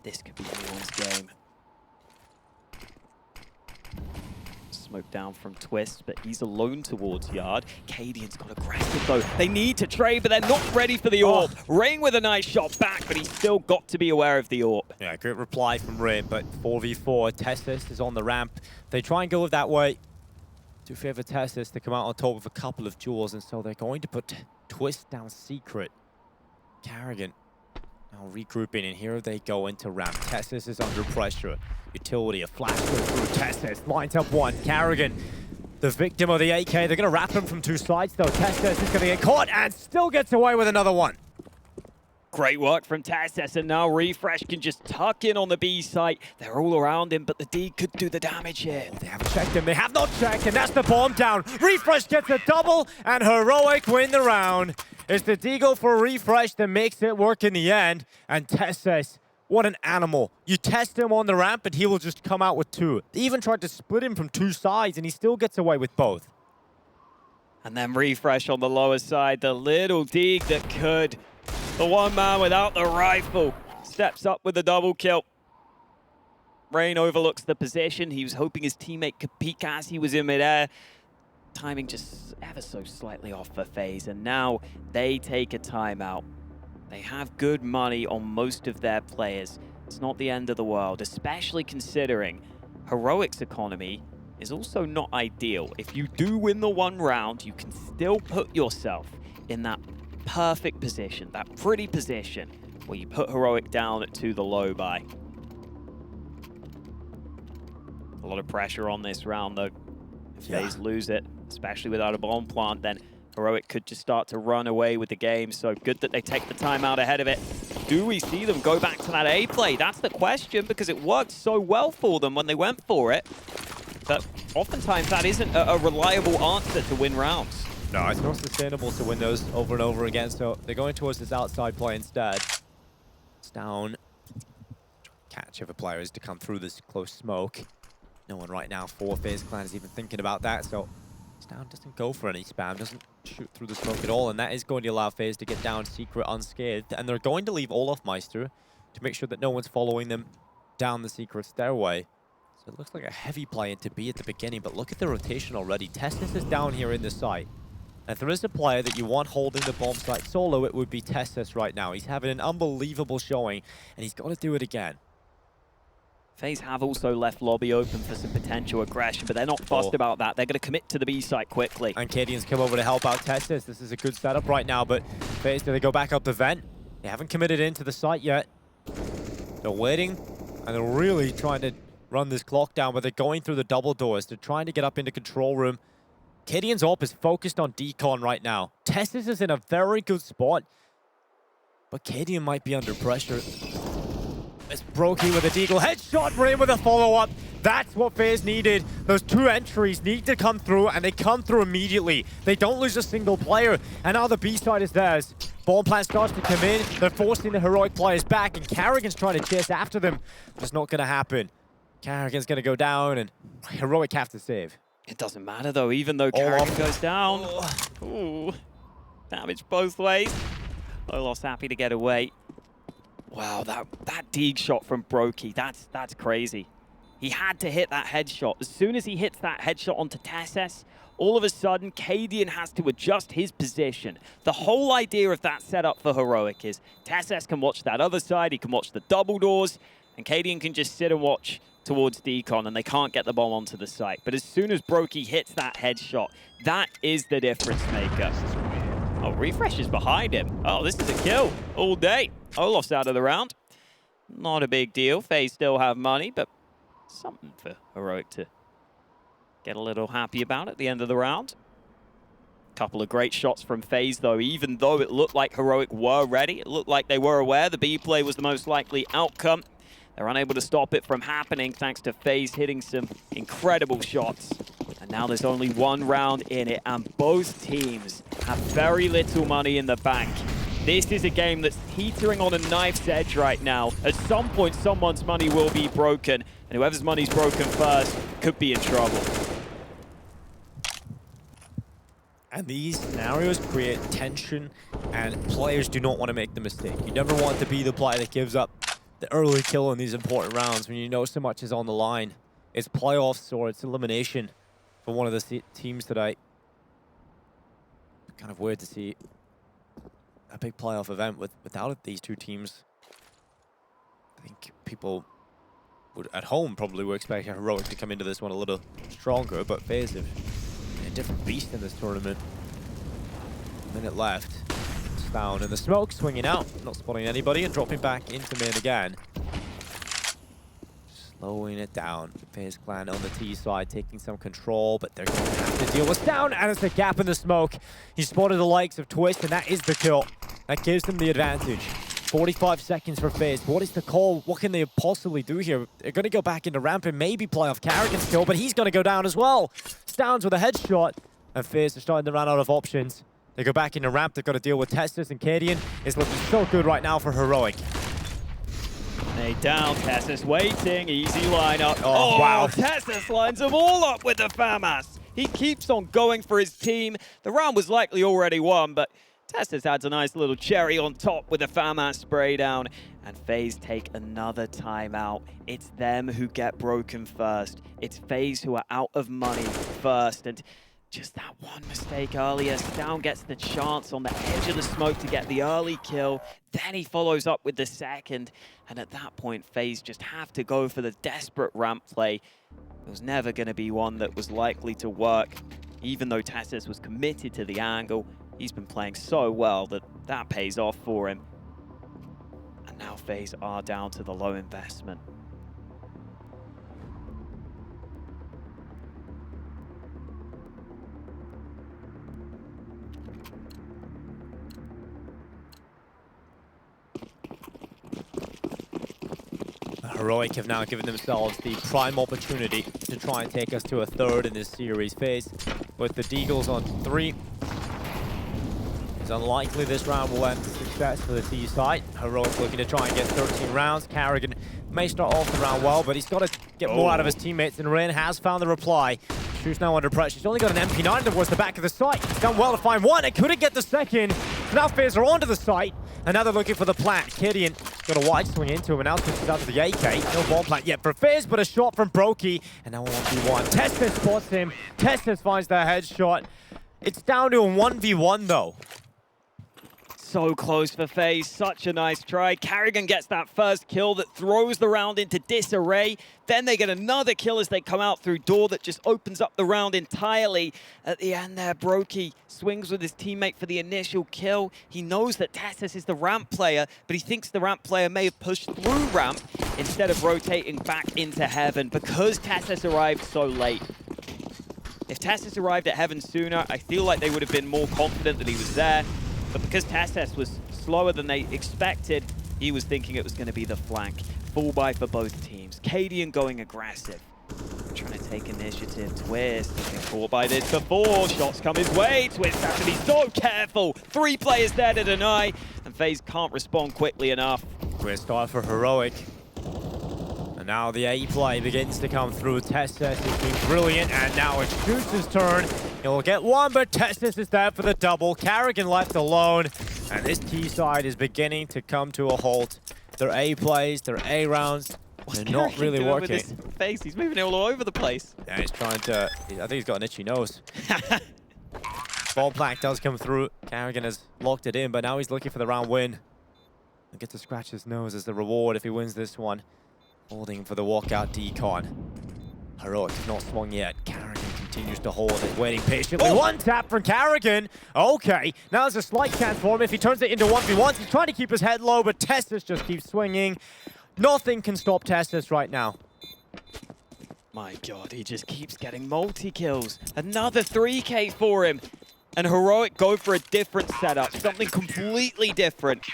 this could be anyone's game. Smoke down from Twist, but he's alone towards Yard. Cadian's got aggressive though. They need to trade, but they're not ready for the AWP. Rain with a nice shot back, but he's still got to be aware of the AWP. Yeah, great reply from Rain, but 4v4. Testis is on the ramp. They try and go that way to favor Testis to come out on top with a couple of jewels, and so they're going to put Twist down Secret. Carrigan now regrouping, and here they go into ramp. Testis is under pressure. Utility, a flash goes through. Testis lines up one. Carrigan, the victim of the AK. They're going to wrap him from 2 sides, though. Testis is going to get caught and still gets away with another one. Great work from Testis, and now Refresh can just tuck in on the B site. They're all around him, but the D could do the damage here. They haven't checked him. They have not checked, and that's the bomb down. Refresh gets a double, and Heroic win the round. It's the deagle for Refresh that makes it work in the end, and Testis, what an animal. You test him on the ramp, and he will just come out with 2. They even tried to split him from 2 sides, and he still gets away with both. And then Refresh on the lower side, the little dig that could. The one man without the rifle steps up with the double kill. Rain overlooks the position. He was hoping his teammate could peek as he was in midair. Timing just ever so slightly off for FaZe, and now they take a timeout. They have good money on most of their players. It's not the end of the world, especially considering Heroic's economy is also not ideal. If you do win the one round, you can still put yourself in that perfect position, that pretty position, where you put Heroic down to the low buy. A lot of pressure on this round, though. If FaZe lose it, especially without a bomb plant, then Heroic could just start to run away with the game. So good that they take the time out ahead of it. Do we see them go back to that A play? That's the question, because it worked so well for them when they went for it. But oftentimes that isn't a reliable answer to win rounds. No, it's not sustainable to win those over and over again, so they're going towards this outside play instead. It's down. Catch if a player is to come through this close smoke. No one right now for FaZe Clan is even thinking about that, so Down doesn't go for any spam, doesn't shoot through the smoke at all, and that is going to allow FaZe to get down secret unscathed, and they're going to leave Olofmeister to make sure that no one's following them down the secret stairway. So it looks like a heavy play into B at the beginning, but look at the rotation already. Testis is down here in the site. And if there is a player that you want holding the bomb site solo, it would be Testis right now. He's having an unbelievable showing, and he's got to do it again. FaZe have also left lobby open for some potential aggression, but they're not fussed about that. They're going to commit to the B site quickly. And Cadian's come over to help out Testis. This is a good setup right now, but FaZe, do they go back up the vent? They haven't committed into the site yet. They're waiting, and they're really trying to run this clock down, but they're going through the double doors. They're trying to get up into control room. Cadian's AWP is focused on Decon right now. Testis is in a very good spot, but Cadian might be under pressure. It's Brokey with a deagle headshot, Rain with a follow-up. That's what FaZe needed. Those two entries need to come through, and they come through immediately. They don't lose a single player, and now the B side is theirs. Bomb plant starts to come in. They're forcing the Heroic players back, and Carrigan's trying to chase after them. It's not going to happen. Carrigan's going to go down, and Heroic have to save. It doesn't matter, though, even though Carrigan goes down. Ooh, damage both ways. Olof's happy to get away. Wow, that dig shot from Brokey, that's crazy. He had to hit that headshot. As soon as he hits that headshot onto Tessis, all of a sudden, Cadian has to adjust his position. The whole idea of that setup for Heroic is Tessis can watch that other side, he can watch the double doors, and Cadian can just sit and watch towards Decon, and they can't get the bomb onto the site. But as soon as Brokey hits that headshot, that is the difference maker. Oh, Refresh is behind him. Oh, this is a kill all day. Olof's out of the round. Not a big deal. FaZe still have money, but something for Heroic to get a little happy about at the end of the round. Couple of great shots from FaZe, though. Even though it looked like Heroic were ready, it looked like they were aware the B play was the most likely outcome. They're unable to stop it from happening thanks to FaZe hitting some incredible shots. And now there's only one round in it, and both teams have very little money in the bank. This is a game that's teetering on a knife's edge right now. At some point, someone's money will be broken, and whoever's money's broken first could be in trouble. And these scenarios create tension, and players do not want to make the mistake. You never want to be the player that gives up the early kill in these important rounds when you know so much is on the line. It's playoffs or it's elimination for one of the teams today. Kind of weird to see a big playoff event without these two teams. I think people would at home probably were expecting Heroic to come into this one a little stronger, but FaZe have been a different beast in this tournament. A minute left. It's down, and the smoke swinging out, not spotting anybody, and dropping back into mid again. Slowing it down. FaZe Clan on the T side, taking some control, but they're going to have to deal with down, and it's a gap in the smoke. He spotted the likes of Twist, and that is the kill. That gives them the advantage. 45 seconds for FaZe. What is the call? What can they possibly do here? They're going to go back into ramp and maybe play off Carrigan's kill, but he's going to go down as well. Stowns with a headshot, and FaZe are starting to run out of options. They go back into ramp. They've got to deal with Testis, and Cadian is looking so good right now for Heroic. They down, Tessis waiting, easy lineup. Oh, wow. Tessis lines them all up with the FAMAS. He keeps on going for his team. The round was likely already won, but Tessis adds a nice little cherry on top with a FAMAS spray down. And FaZe take another timeout. It's them who get broken first. It's FaZe who are out of money first. And Just that one mistake earlier. Down gets the chance on the edge of the smoke to get the early kill. Then he follows up with the second. And at that point, FaZe just have to go for the desperate ramp play. It was never going to be one that was likely to work. Even though Tessus was committed to the angle, he's been playing so well that that pays off for him. And now FaZe are down to the low investment. Heroic have now given themselves the prime opportunity to try and take us to a third in this series. FaZe with the Deagles on 3. It's unlikely this round will end with success for the T side. Heroic looking to try and get 13 rounds. Carrigan may start off the round well, but he's got to get more out of his teammates, and Rin has found the reply. Shoot's now under pressure. He's only got an MP9 towards the back of the site. He's done well to find one and couldn't get the second. So now FaZe are onto the site, and now they're looking for the plant. Kidian got a wide swing into him, and now switches out to the AK. No bomb plant yet for FaZe, but a shot from Brokey, and now 1v1. Tessus spots him. Tessus finds the headshot. It's down to a 1v1 though. So close for FaZe, such a nice try. Carrigan gets that first kill that throws the round into disarray. Then they get another kill as they come out through door that just opens up the round entirely. At the end there, Brokey swings with his teammate for the initial kill. He knows that Tessus is the ramp player, but he thinks the ramp player may have pushed through ramp instead of rotating back into heaven because Tessus arrived so late. If Tessus arrived at heaven sooner, I feel like they would have been more confident that he was there. But because Tessus was slower than they expected, he was thinking it was going to be the flank. Full buy for both teams. Cadian going aggressive. Trying to take initiative. Twist has been caught by this before. Shots come his way. Twist has to be so careful. 3 players there to deny. And FaZe can't respond quickly enough. Great start for Heroic. And now the A play begins to come through. Tessus has been brilliant, and now it's Shoot's turn. He'll get one, but Tessus is there for the double. Carrigan left alone, and this T side is beginning to come to a halt. Their A plays, their A rounds, they're not really working. With his face? He's moving all over the place. Yeah, he's trying to, I think he's got an itchy nose. Ball plank does come through. Carrigan has locked it in, but now he's looking for the round win. He'll get to scratch his nose as the reward if he wins this one. Holding for the walkout decon. Heroic has not swung yet. Carrigan continues to hold it, waiting patiently. Oh. One tap from Carrigan. Okay, now there's a slight chance for him if he turns it into 1v1. He's trying to keep his head low, but Tessus just keeps swinging. Nothing can stop Tessus right now. My God, he just keeps getting multi-kills. Another 3K for him. And Heroic go for a different setup, something completely different.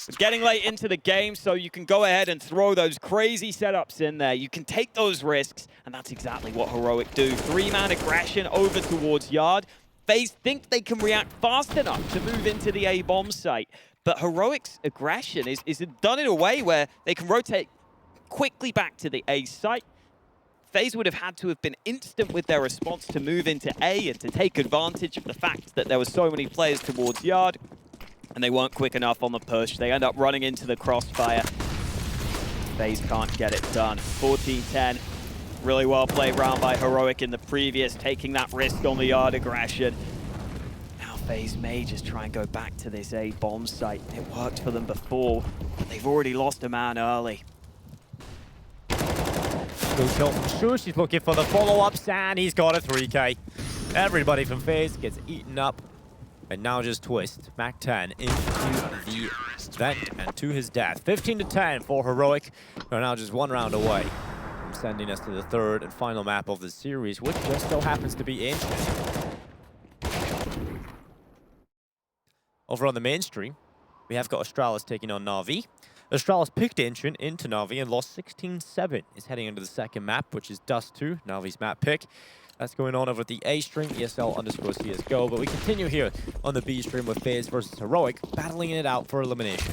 It's getting late into the game, so you can go ahead and throw those crazy setups in there. You can take those risks, and that's exactly what Heroic do. 3-man aggression over towards Yard. FaZe think they can react fast enough to move into the A-bomb site, but Heroic's aggression is done in a way where they can rotate quickly back to the A site. FaZe would have had to have been instant with their response to move into A and to take advantage of the fact that there were so many players towards Yard. And they weren't quick enough on the push. They end up running into the crossfire. FaZe can't get it done. 14-10. Really well played round by Heroic in the previous, taking that risk on the Yard aggression. Now FaZe may just try and go back to this A bomb site. It worked for them before, but they've already lost a man early. Good kill from Shush. He's looking for the follow-ups, and he's got a 3K. Everybody from FaZe gets eaten up. And now just Twist. Mac 10 into the vent and to his death. 15-10 for Heroic. They're now just 1 round away from sending us to the 3rd and final map of the series, which just so happens to be Ancient. Over on the mainstream, we have got Astralis taking on Na'Vi. Astralis picked Ancient into Na'Vi and lost 16-7. Is heading into the 2nd map, which is Dust 2, Na'Vi's map pick. That's going on over at the A stream, ESL_CSGO. But we continue here on the B stream with FaZe versus Heroic, battling it out for elimination.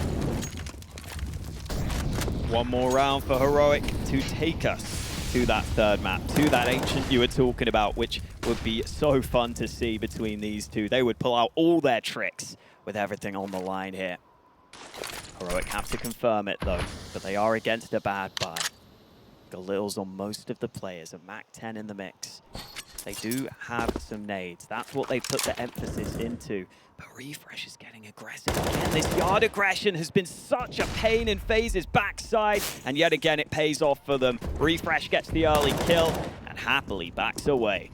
One more round for Heroic to take us to that 3rd map, to that Ancient you were talking about, which would be so fun to see between these two. They would pull out all their tricks with everything on the line here. Heroic have to confirm it though, but they are against a bad buy. Galil's on most of the players, a Mac 10 in the mix. They do have some nades. That's what they put the emphasis into. But Refresh is getting aggressive again. This yard aggression has been such a pain in FaZe's backside, and yet again it pays off for them. Refresh gets the early kill and happily backs away.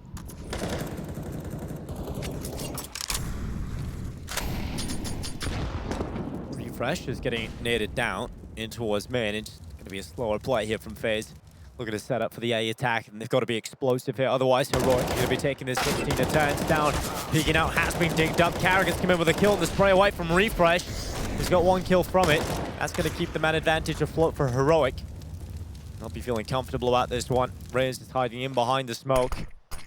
Refresh is getting naded down in towards main. It's going to be a slower play here from FaZe. Look at the setup for the A attack, and they've got to be explosive here. Otherwise, Heroic is going to be taking this 16 to turns down. Peeking out, has been digged up. Carrigan's come in with a kill, and the spray away from Refresh. He's got one kill from it. That's going to keep the man advantage afloat for Heroic. They'll be feeling comfortable about this one. Reyes is hiding in behind the smoke.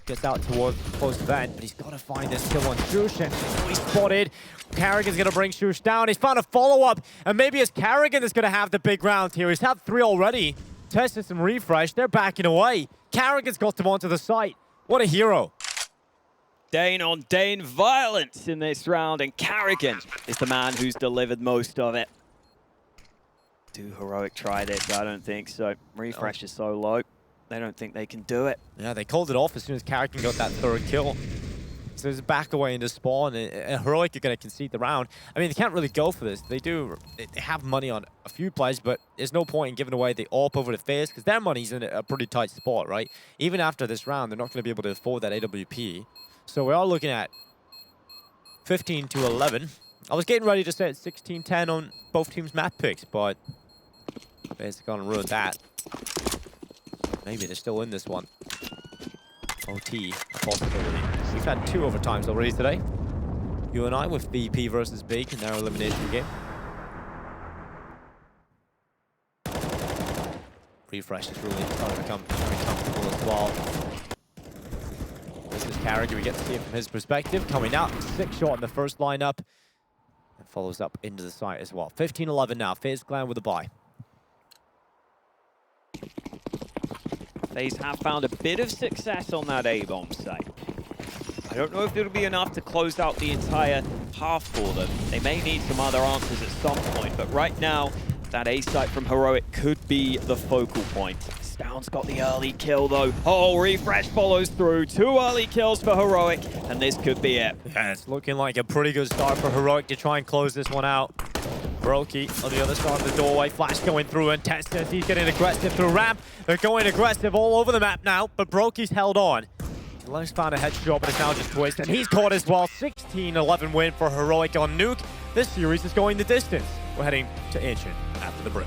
Gets out towards the close vent, but he's got to find this kill on Shush, and he's spotted. Carrigan's going to bring Shush down. He's found a follow-up, and maybe it's Carrigan that's going to have the big round here. He's had 3 already. Tested some Refresh. They're backing away. Carrigan's got them onto the site. What a hero. Dane on Dane violence in this round, and Carrigan is the man who's delivered most of it. Do Heroic try this? I don't think so. Refresh is so low. They don't think they can do it. Yeah, they called it off as soon as Carrigan got that 3rd kill. So there's a back away into spawn, and Heroic are going to concede the round. I mean, they can't really go for this. They have money on a few plays, but there's no point in giving away the AWP over to FaZe because their money's in a pretty tight spot, right? Even after this round, they're not going to be able to afford that AWP. So we are looking at 15 to 11. I was getting ready to say it's 16-10 on both teams' map picks, but FaZe are going to ruin that. Maybe they're still in this one. OT, a possibility. We've had 2 overtimes already today. You and I with VP versus Big in their elimination game. Refresh is really starting to become very comfortable as well. This is Carrigan. We get to see it from his perspective. Coming out, 6 shot in the first lineup. And follows up into the site as well. 15-11 now. FaZe Clan with a bye. FaZe have found a bit of success on that A-bomb site. I don't know if it'll be enough to close out the entire half for them. They may need some other answers at some point, but right now, that A site from Heroic could be the focal point. Stound's got the early kill though. Oh, Refresh follows through. 2 early kills for Heroic, and this could be it. Yeah, it's looking like a pretty good start for Heroic to try and close this one out. Brokey on the other side of the doorway. Flash going through, and Testis, he's getting aggressive through ramp. They're going aggressive all over the map now, but Brokey's held on. He's found a headshot, but it's now just Twist, and he's caught as well. 16-11 win for Heroic on Nuke. This series is going the distance. We're heading to Ancient after the break.